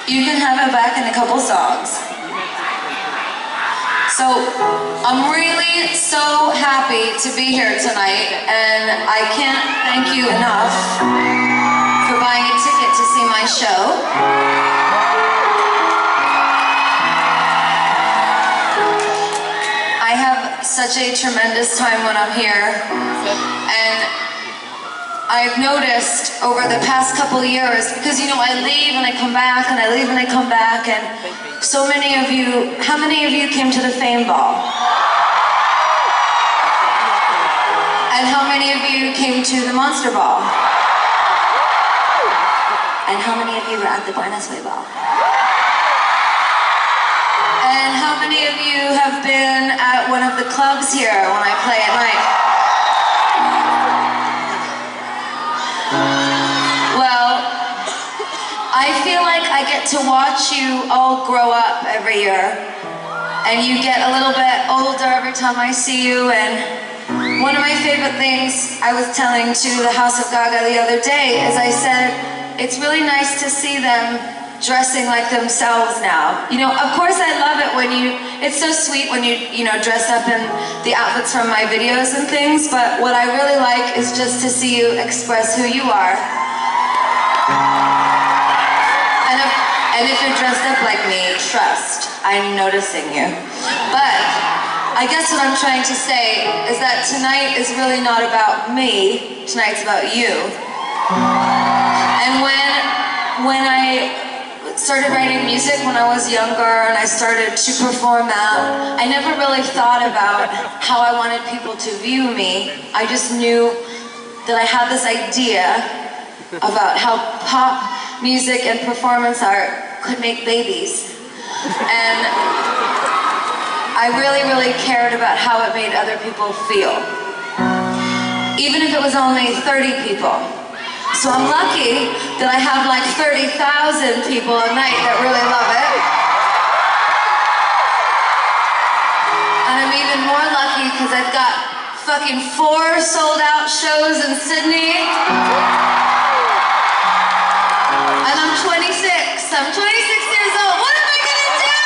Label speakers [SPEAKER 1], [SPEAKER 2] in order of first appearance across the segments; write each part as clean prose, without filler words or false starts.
[SPEAKER 1] You can have it back in a couple songs. So, I'm really so happy to be here tonight, and I can't thank you enough for buying a ticket to see my show. I have such a tremendous time when I'm here, and I've noticed over the past couple of years, because you know I leave and I come back and I leave and I come back, and so many of you, how many of you came to the Fame Ball? And how many of you came to the Monster Ball? And how many of you were at the Buenos Aires Ball? And how many of you have been at one of the clubs here when I play at night? Well, I feel like I get to watch you all grow up every year, and you get a little bit older every time I see you. And one of my favorite things I was telling to the House of Gaga the other day is I said, it's really nice to see them dressing like themselves now. You know, of course I love it when it's so sweet when you know, dress up in the outfits from my videos and things, but what I really like is just to see you express who you are. And if you're dressed up like me, trust, I'm noticing you. But I guess what I'm trying to say is that tonight is really not about me, tonight's about you. And when I started writing music when I was younger and I started to perform that, I never really thought about how I wanted people to view me. I just knew that I had this idea about how pop music and performance art could make babies. And I really, really cared about how it made other people feel. Even if it was only 30 people. So I'm lucky that I have like 30,000 people a night that really love it. And I'm even more lucky because I've got fucking 4 sold out shows in Sydney. And I'm 26. I'm 26 years old. What am I gonna do?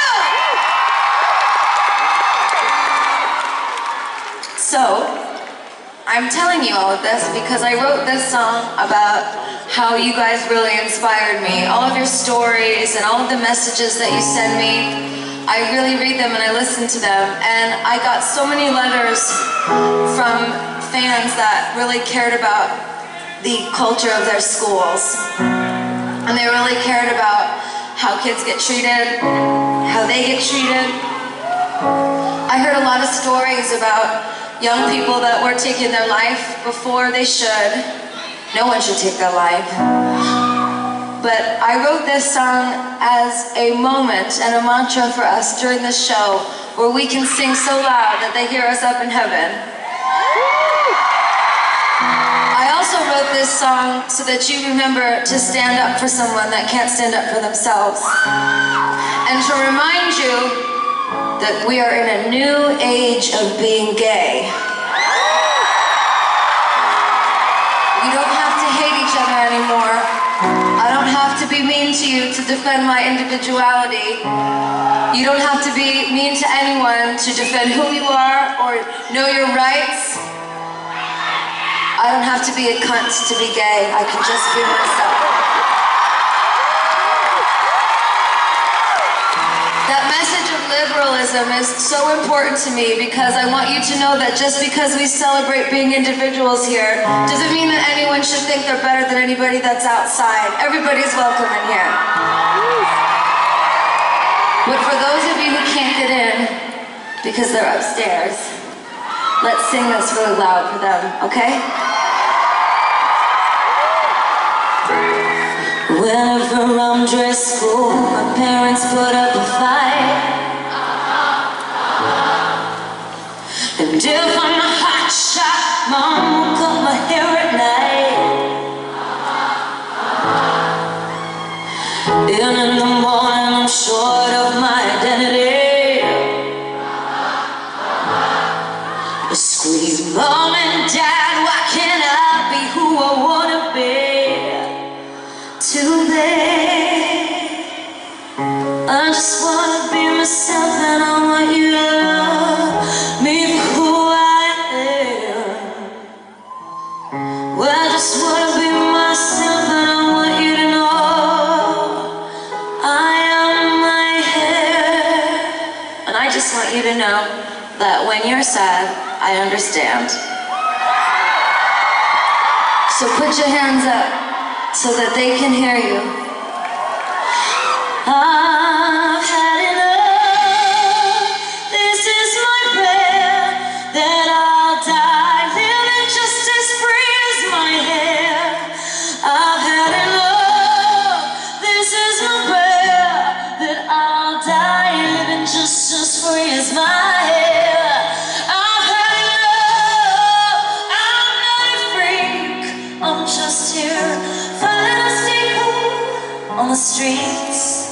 [SPEAKER 1] So, I'm telling you all of this because I wrote this song about how you guys really inspired me. All of your stories and all of the messages that you send me, I really read them and I listen to them. And I got so many letters from fans that really cared about the culture of their schools. And they really cared about how kids get treated, how they get treated. I heard a lot of stories about young people that were taking their life before they should. No one should take their life. But I wrote this song as a moment and a mantra for us during this show where we can sing so loud that they hear us up in heaven. I also wrote this song so that you remember to stand up for someone that can't stand up for themselves. And to remind you that we are in a new age of being gay. We don't have to hate each other anymore. I don't have to be mean to you to defend my individuality. You don't have to be mean to anyone to defend who you are or know your rights. I don't have to be a cunt to be gay. I can just be myself. That message of liberalism is so important to me because I want you to know that just because we celebrate being individuals here doesn't mean that anyone should think they're better than anybody that's outside. Everybody's welcome in here. But for those of you who can't get in because they're upstairs, let's sing this really loud for them, okay? Whenever I'm dressed cool, my parents put up a fight. And if I'm a hot shot, mom will cut my hair at night. And in the morning I'm short of my identity. I squeeze mom and dad, why can't I be who I wanna be? Too late. just wanna be myself, and I want you to love me for who I am. Well, I just wanna be myself, and I want you to know I am my hair. And I just want you to know that when you're sad, I understand. So put your hands up so that they can hear you. I've had enough. This is my prayer, that I'll die living just as free as my hair. I've had enough. This is my prayer, that I'll die living just as free as my hair. I've had enough. I'm not a freak. I'm just here trying to stay cool on the streets.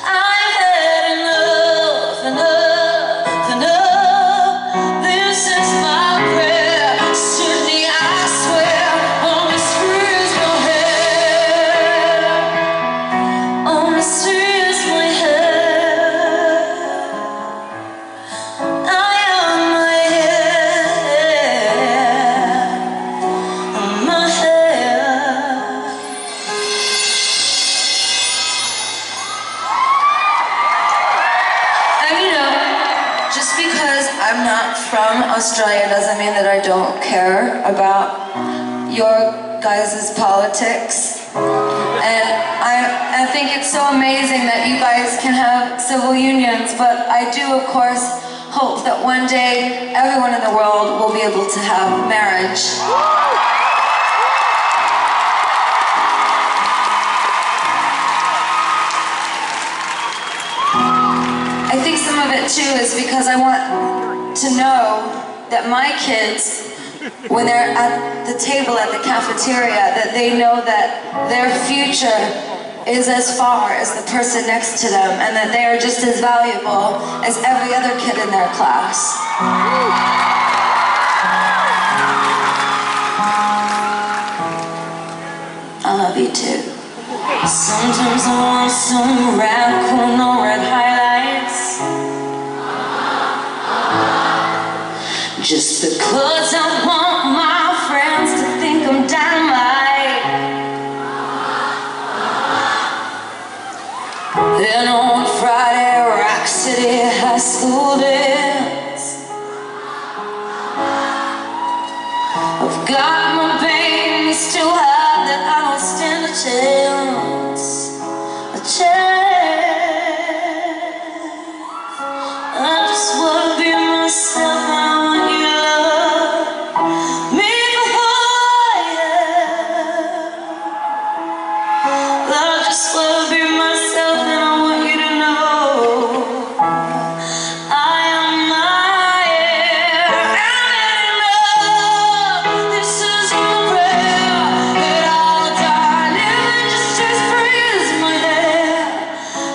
[SPEAKER 1] I've had enough, enough, enough. This is my prayer. Sydney, I swear, only free is my hair. Only free is my hair. I am my hair. My hair. Just because I'm not from Australia doesn't mean that I don't care about your guys' politics. And I think it's so amazing that you guys can have civil unions, but I do, of course, hope that one day everyone in the world will be able to have marriage. I think some of it too is because I want to know that my kids, when they're at the table at the cafeteria, that they know that their future is as far as the person next to them, and that they are just as valuable as every other kid in their class. I love you too. Sometimes I want some radical, no red highlights, just because I want my friends to think I'm dynamite. Then on Friday, Rock City High School dance, I've got my veins still high that I don't stand a chance, a chance. I just wanna be myself, and I want you to love me for who I am. I just wanna be myself, and I want you to know I am my hair. I'm enough. This is my prayer, that I'll die living just as free as my hair.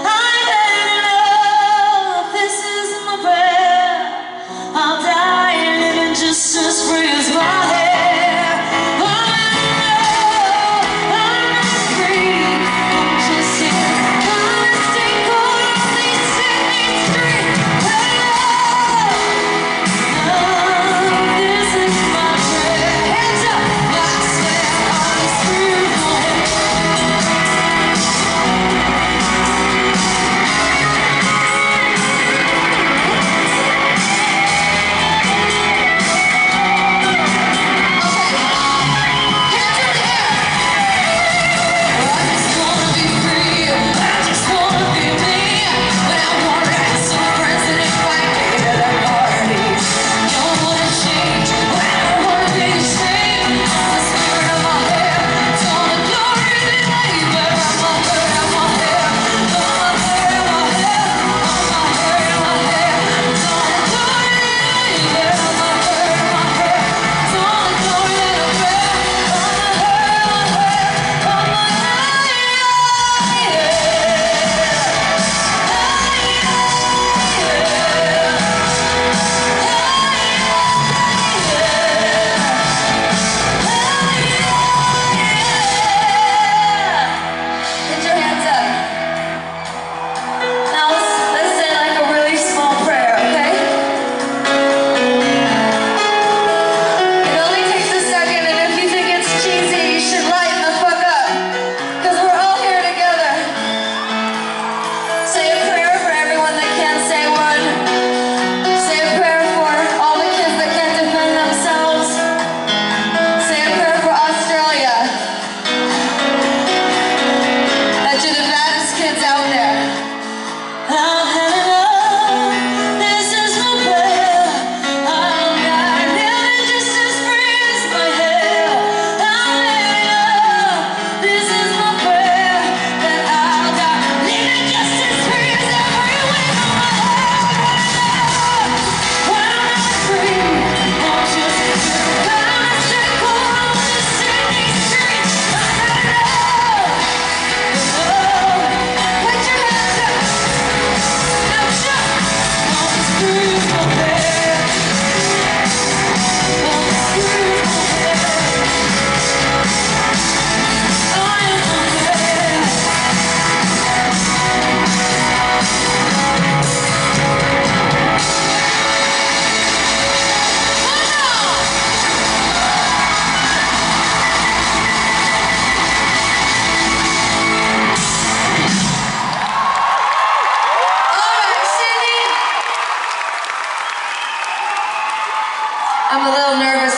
[SPEAKER 1] I've had enough. This is my prayer. I'll die living just as free as my hair. I'm enough. I'm not free. I'm just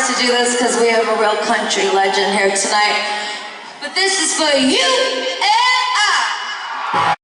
[SPEAKER 1] to do this because we have a real country legend here tonight. But this is for you and I.